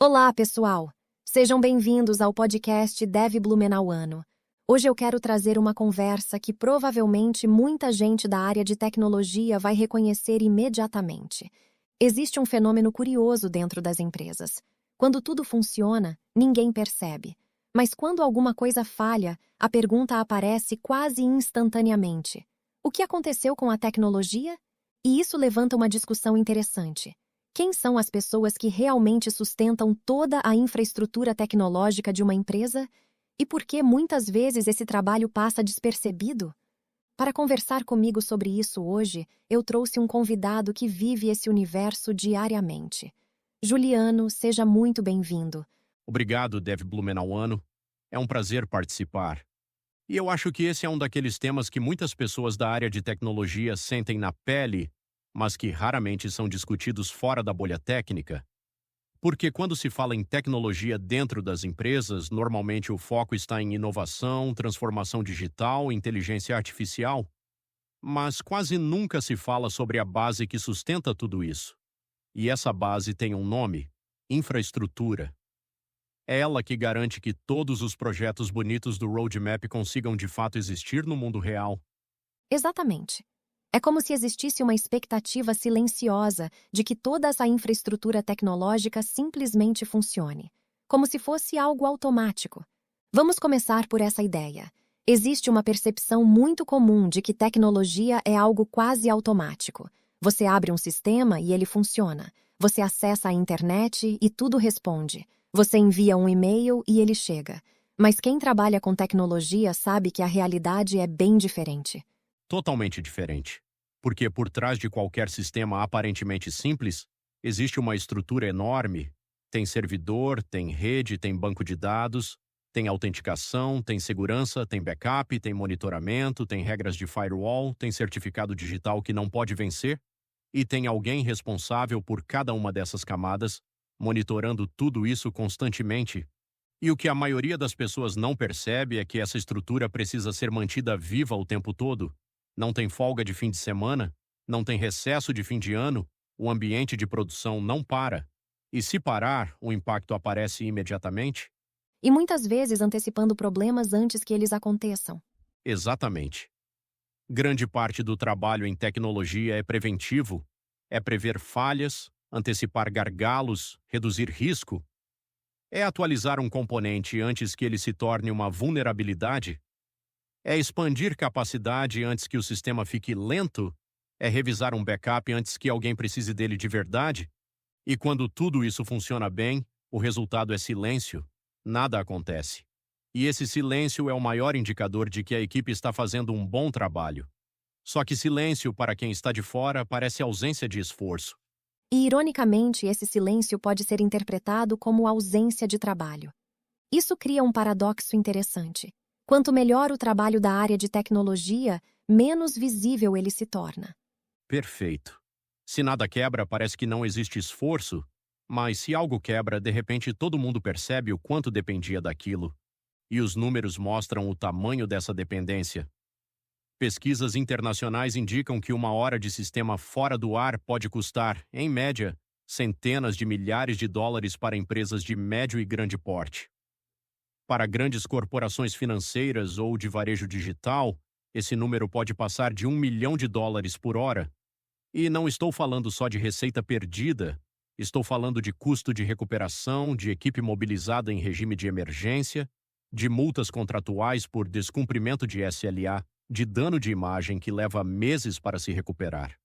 Olá, pessoal! Sejam bem-vindos ao podcast Dev Blumenau Ano. Hoje eu quero trazer uma conversa que provavelmente muita gente da área de tecnologia vai reconhecer imediatamente. Existe um fenômeno curioso dentro das empresas. Quando tudo funciona, ninguém percebe. Mas quando alguma coisa falha, a pergunta aparece quase instantaneamente: o que aconteceu com a tecnologia? E isso levanta uma discussão interessante. Quem são as pessoas que realmente sustentam toda a infraestrutura tecnológica de uma empresa? E por que muitas vezes esse trabalho passa despercebido? Para conversar comigo sobre isso hoje, eu trouxe um convidado que vive esse universo diariamente. Juliano, seja muito bem-vindo. Obrigado, Dev Blumenau Ano. É um prazer participar. E eu acho que esse é um daqueles temas que muitas pessoas da área de tecnologia sentem na pele, mas que raramente são discutidos fora da bolha técnica. Porque quando se fala em tecnologia dentro das empresas, normalmente o foco está em inovação, transformação digital, inteligência artificial, mas quase nunca se fala sobre a base que sustenta tudo isso. E essa base tem um nome: infraestrutura. É ela que garante que todos os projetos bonitos do roadmap consigam de fato existir no mundo real. Exatamente. É como se existisse uma expectativa silenciosa de que toda essa infraestrutura tecnológica simplesmente funcione, como se fosse algo automático. Vamos começar por essa ideia. Existe uma percepção muito comum de que tecnologia é algo quase automático. Você abre um sistema e ele funciona. Você acessa a internet e tudo responde. Você envia um e-mail e ele chega. Mas quem trabalha com tecnologia sabe que a realidade é bem diferente. Totalmente diferente. Porque por trás de qualquer sistema aparentemente simples, existe uma estrutura enorme. Tem servidor, tem rede, tem banco de dados, tem autenticação, tem segurança, tem backup, tem monitoramento, tem regras de firewall, tem certificado digital que não pode vencer, e tem alguém responsável por cada uma dessas camadas, monitorando tudo isso constantemente. E o que a maioria das pessoas não percebe é que essa estrutura precisa ser mantida viva o tempo todo. Não tem folga de fim de semana, não tem recesso de fim de ano, o ambiente de produção não para. E se parar, o impacto aparece imediatamente? E muitas vezes antecipando problemas antes que eles aconteçam. Exatamente. Grande parte do trabalho em tecnologia é preventivo, é prever falhas, antecipar gargalos, reduzir risco. É atualizar um componente antes que ele se torne uma vulnerabilidade. É expandir capacidade antes que o sistema fique lento. É revisar um backup antes que alguém precise dele de verdade. E quando tudo isso funciona bem, o resultado é silêncio. Nada acontece. E esse silêncio é o maior indicador de que a equipe está fazendo um bom trabalho. Só que silêncio, para quem está de fora, parece ausência de esforço. E, ironicamente, esse silêncio pode ser interpretado como ausência de trabalho. Isso cria um paradoxo interessante. Quanto melhor o trabalho da área de tecnologia, menos visível ele se torna. Perfeito. Se nada quebra, parece que não existe esforço, mas se algo quebra, de repente todo mundo percebe o quanto dependia daquilo. E os números mostram o tamanho dessa dependência. Pesquisas internacionais indicam que uma hora de sistema fora do ar pode custar, em média, centenas de milhares de dólares para empresas de médio e grande porte. Para grandes corporações financeiras ou de varejo digital, esse número pode passar de US$ 1 milhão por hora. E não estou falando só de receita perdida, estou falando de custo de recuperação, de equipe mobilizada em regime de emergência, de multas contratuais por descumprimento de SLA, de dano de imagem que leva meses para se recuperar.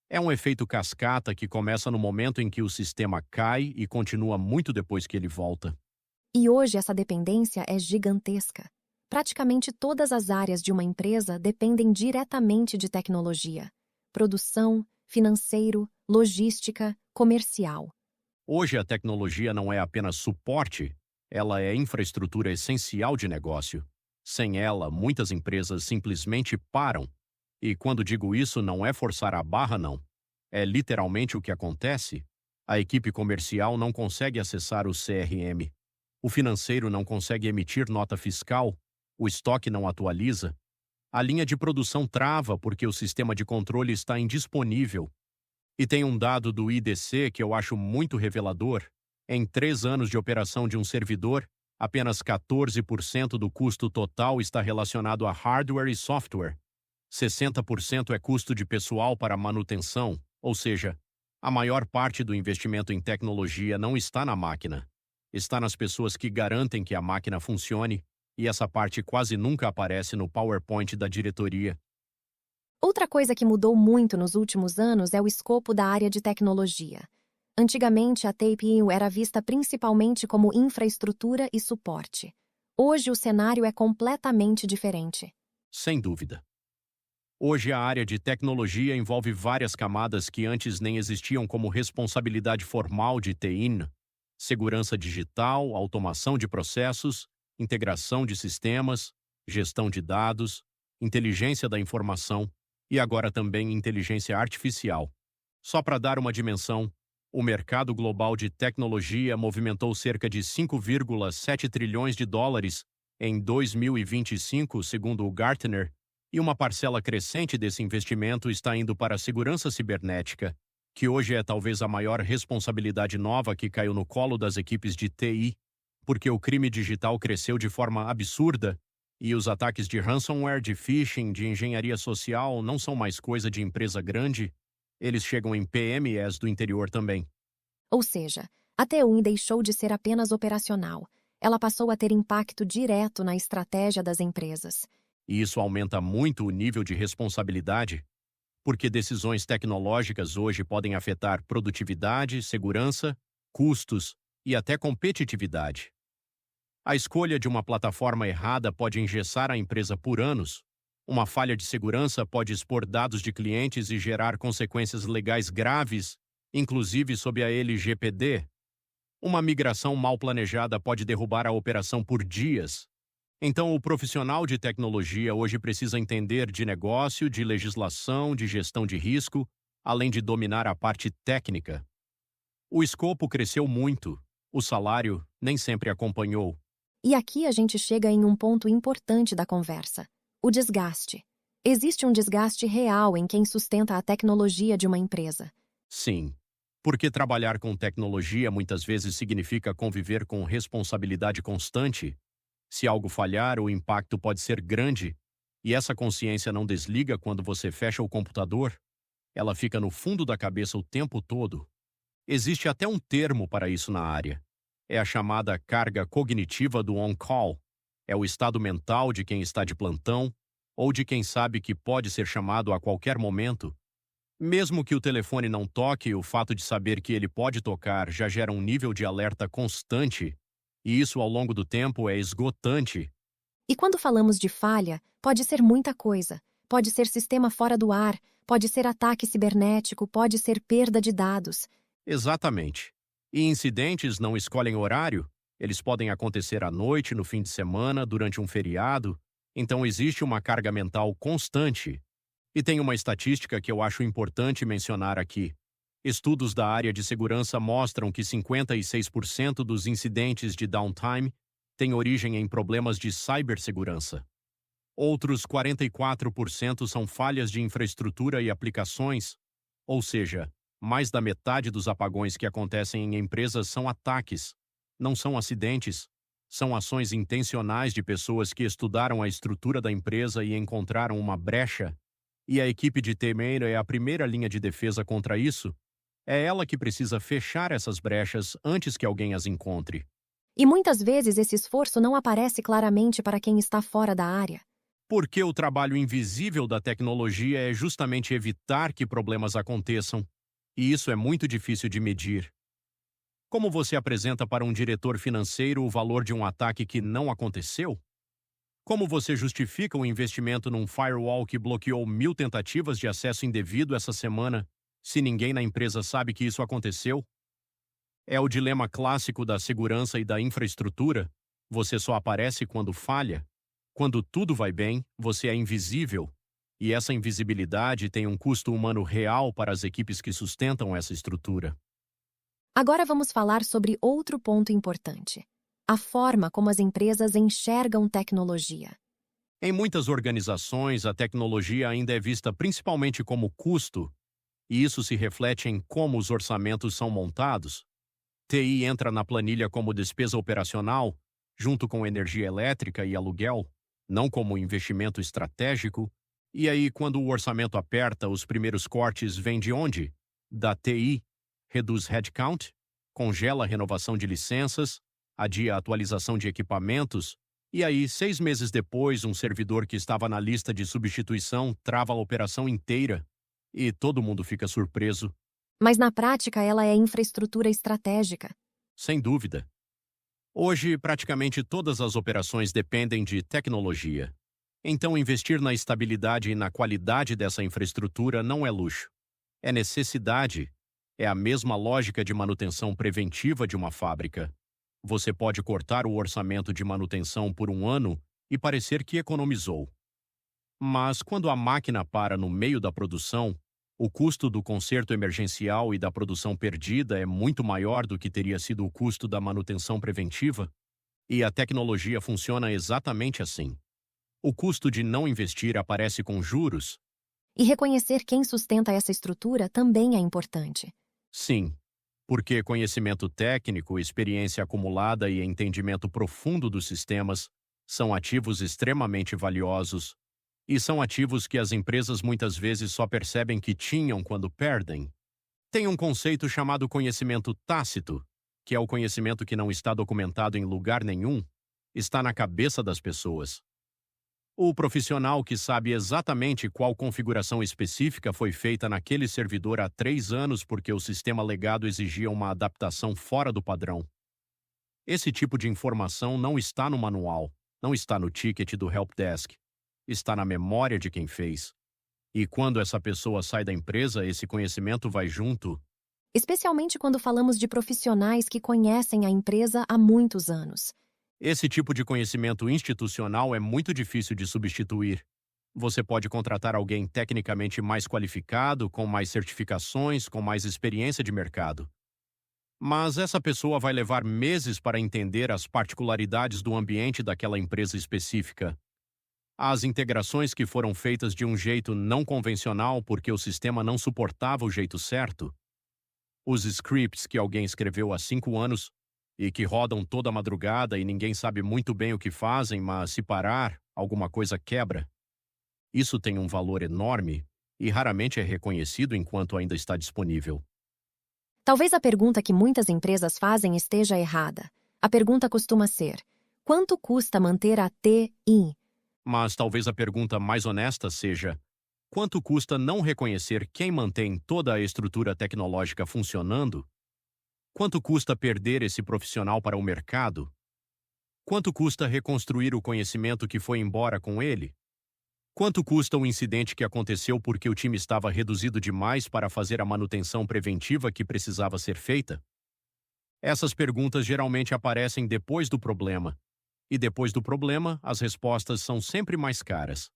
É um efeito cascata que começa no momento em que o sistema cai e continua muito depois que ele volta. E hoje essa dependência é gigantesca. Praticamente todas as áreas de uma empresa dependem diretamente de tecnologia. Produção, financeiro, logística, comercial. Hoje a tecnologia não é apenas suporte, ela é infraestrutura essencial de negócio. Sem ela, muitas empresas simplesmente param. E quando digo isso, não é forçar a barra, não. É literalmente o que acontece. A equipe comercial não consegue acessar o CRM. O financeiro não consegue emitir nota fiscal. O estoque não atualiza. A linha de produção trava porque o sistema de controle está indisponível. E tem um dado do IDC que eu acho muito revelador. Em 3 anos de operação de um servidor, apenas 14% do custo total está relacionado a hardware e software. 60% é custo de pessoal para manutenção, ou seja, a maior parte do investimento em tecnologia não está na máquina. Está nas pessoas que garantem que a máquina funcione, e essa parte quase nunca aparece no PowerPoint da diretoria. Outra coisa que mudou muito nos últimos anos é o escopo da área de tecnologia. Antigamente, a TPU era vista principalmente como infraestrutura e suporte. Hoje, o cenário é completamente diferente. Sem dúvida. Hoje, a área de tecnologia envolve várias camadas que antes nem existiam como responsabilidade formal de TI: segurança digital, automação de processos, integração de sistemas, gestão de dados, inteligência da informação e agora também inteligência artificial. Só para dar uma dimensão, o mercado global de tecnologia movimentou cerca de 5,7 trilhões de dólares em 2025, segundo o Gartner, e uma parcela crescente desse investimento está indo para a segurança cibernética, que hoje é talvez a maior responsabilidade nova que caiu no colo das equipes de TI, porque o crime digital cresceu de forma absurda e os ataques de ransomware, de phishing, de engenharia social não são mais coisa de empresa grande, eles chegam em PMEs do interior também. Ou seja, a TUI deixou de ser apenas operacional. Ela passou a ter impacto direto na estratégia das empresas. E isso aumenta muito o nível de responsabilidade, porque decisões tecnológicas hoje podem afetar produtividade, segurança, custos e até competitividade. A escolha de uma plataforma errada pode engessar a empresa por anos. Uma falha de segurança pode expor dados de clientes e gerar consequências legais graves, inclusive sob a LGPD. Uma migração mal planejada pode derrubar a operação por dias. Então, o profissional de tecnologia hoje precisa entender de negócio, de legislação, de gestão de risco, além de dominar a parte técnica. O escopo cresceu muito, o salário nem sempre acompanhou. E aqui a gente chega em um ponto importante da conversa: o desgaste. Existe um desgaste real em quem sustenta a tecnologia de uma empresa. Sim, porque trabalhar com tecnologia muitas vezes significa conviver com responsabilidade constante. Se algo falhar, o impacto pode ser grande, e essa consciência não desliga quando você fecha o computador. Ela fica no fundo da cabeça o tempo todo. Existe até um termo para isso na área. É a chamada carga cognitiva do on-call. É o estado mental de quem está de plantão ou de quem sabe que pode ser chamado a qualquer momento. Mesmo que o telefone não toque, o fato de saber que ele pode tocar já gera um nível de alerta constante, e isso ao longo do tempo é esgotante. E quando falamos de falha, pode ser muita coisa. Pode ser sistema fora do ar, pode ser ataque cibernético, pode ser perda de dados. Exatamente. E incidentes não escolhem horário, eles podem acontecer à noite, no fim de semana, durante um feriado, então existe uma carga mental constante. E tem uma estatística que eu acho importante mencionar aqui. Estudos da área de segurança mostram que 56% dos incidentes de downtime têm origem em problemas de cibersegurança. Outros 44% são falhas de infraestrutura e aplicações, ou seja, mais da metade dos apagões que acontecem em empresas são ataques, não são acidentes, são ações intencionais de pessoas que estudaram a estrutura da empresa e encontraram uma brecha, e a equipe de TI é a primeira linha de defesa contra isso. É ela que precisa fechar essas brechas antes que alguém as encontre. E muitas vezes esse esforço não aparece claramente para quem está fora da área. Porque o trabalho invisível da tecnologia é justamente evitar que problemas aconteçam, e isso é muito difícil de medir. Como você apresenta para um diretor financeiro o valor de um ataque que não aconteceu? Como você justifica o investimento num firewall que bloqueou 1.000 tentativas de acesso indevido essa semana, se ninguém na empresa sabe que isso aconteceu? É o dilema clássico da segurança e da infraestrutura. Você só aparece quando falha. Quando tudo vai bem, você é invisível. E essa invisibilidade tem um custo humano real para as equipes que sustentam essa estrutura. Agora vamos falar sobre outro ponto importante: a forma como as empresas enxergam tecnologia. Em muitas organizações, a tecnologia ainda é vista principalmente como custo, e isso se reflete em como os orçamentos são montados. TI entra na planilha como despesa operacional, junto com energia elétrica e aluguel, não como investimento estratégico. E aí, quando o orçamento aperta, os primeiros cortes vêm de onde? Da TI. Reduz headcount, congela a renovação de licenças, adia a atualização de equipamentos, e aí, 6 meses depois, um servidor que estava na lista de substituição trava a operação inteira e todo mundo fica surpreso. Mas na prática ela é infraestrutura estratégica. Sem dúvida. Hoje, praticamente todas as operações dependem de tecnologia. Então, investir na estabilidade e na qualidade dessa infraestrutura não é luxo. É necessidade. É a mesma lógica de manutenção preventiva de uma fábrica. Você pode cortar o orçamento de manutenção por um ano e parecer que economizou. Mas quando a máquina para no meio da produção, o custo do conserto emergencial e da produção perdida é muito maior do que teria sido o custo da manutenção preventiva, e a tecnologia funciona exatamente assim. O custo de não investir aparece com juros? E reconhecer quem sustenta essa estrutura também é importante. Sim, porque conhecimento técnico, experiência acumulada e entendimento profundo dos sistemas são ativos extremamente valiosos, e são ativos que as empresas muitas vezes só percebem que tinham quando perdem. Tem um conceito chamado conhecimento tácito, que é o conhecimento que não está documentado em lugar nenhum, está na cabeça das pessoas. O profissional que sabe exatamente qual configuração específica foi feita naquele servidor há 3 anos porque o sistema legado exigia uma adaptação fora do padrão. Esse tipo de informação não está no manual, não está no ticket do helpdesk, está na memória de quem fez. E quando essa pessoa sai da empresa, esse conhecimento vai junto. Especialmente quando falamos de profissionais que conhecem a empresa há muitos anos. Esse tipo de conhecimento institucional é muito difícil de substituir. Você pode contratar alguém tecnicamente mais qualificado, com mais certificações, com mais experiência de mercado. Mas essa pessoa vai levar meses para entender as particularidades do ambiente daquela empresa específica. As integrações que foram feitas de um jeito não convencional porque o sistema não suportava o jeito certo. Os scripts que alguém escreveu há 5 anos e que rodam toda madrugada e ninguém sabe muito bem o que fazem, mas se parar, alguma coisa quebra. Isso tem um valor enorme e raramente é reconhecido enquanto ainda está disponível. Talvez a pergunta que muitas empresas fazem esteja errada. A pergunta costuma ser: quanto custa manter a TI? Mas talvez a pergunta mais honesta seja: quanto custa não reconhecer quem mantém toda a estrutura tecnológica funcionando? Quanto custa perder esse profissional para o mercado? Quanto custa reconstruir o conhecimento que foi embora com ele? Quanto custa o incidente que aconteceu porque o time estava reduzido demais para fazer a manutenção preventiva que precisava ser feita? Essas perguntas geralmente aparecem depois do problema. E depois do problema, as respostas são sempre mais caras.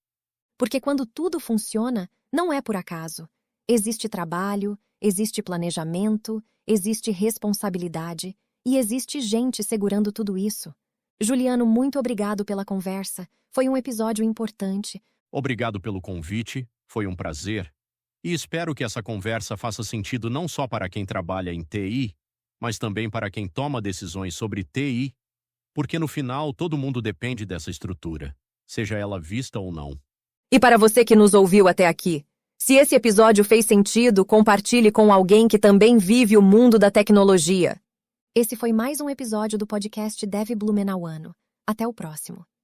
Porque quando tudo funciona, não é por acaso. Existe trabalho, existe planejamento, existe responsabilidade e existe gente segurando tudo isso. Juliano, muito obrigado pela conversa. Foi um episódio importante. Obrigado pelo convite, foi um prazer. E espero que essa conversa faça sentido não só para quem trabalha em TI, mas também para quem toma decisões sobre TI, porque no final todo mundo depende dessa estrutura, seja ela vista ou não. E para você que nos ouviu até aqui, se esse episódio fez sentido, compartilhe com alguém que também vive o mundo da tecnologia. Esse foi mais um episódio do podcast Dev Blumenau Ano. Até o próximo.